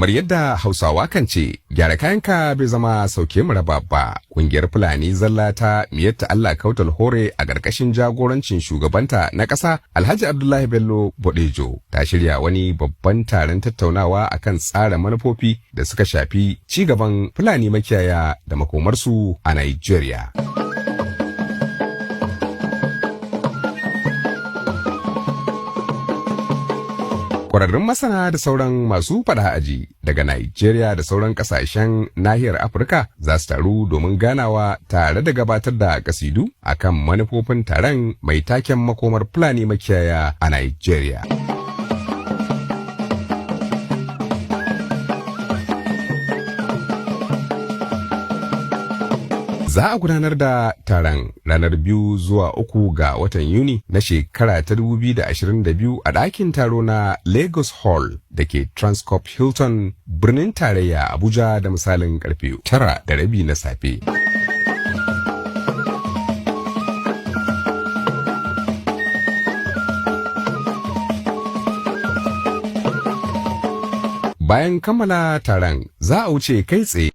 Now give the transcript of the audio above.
Kamar yadda Hausawa kan ce, gyara kayanka bai zama sauke mu raba ba. Kungiyar Fulani zalla ta miyatta Allah Kautal Hore a ƙarƙashin jagorancin shugabanta na ƙasa Alhaji Abdullahi Bello Bodejo ta shirya wani babban taron tattaunawa akan tsara manufofi da suka shafi ci gaban Fulani makiyaya da makomarsu a Nigeria. Kwararrun masana da sauran masu fada aji daga Nigeria da sauran kasashen nahiyar Afirka za su taru domin ganawa tare da gabatar da kasidu akan manufofin taron mai taken makomar Fulani makiyaya a Nigeria. Za a gudanar da taron ranar 2 zuwa 3 ga watan Yuni na shekara ta 2022 a ɗakin taro na Lagos Hall da ke Transcorp Hilton birnin tarayya Abuja da misalin karfe 9:30 na safe. Bayan kammala taron za a wuce kai tsaye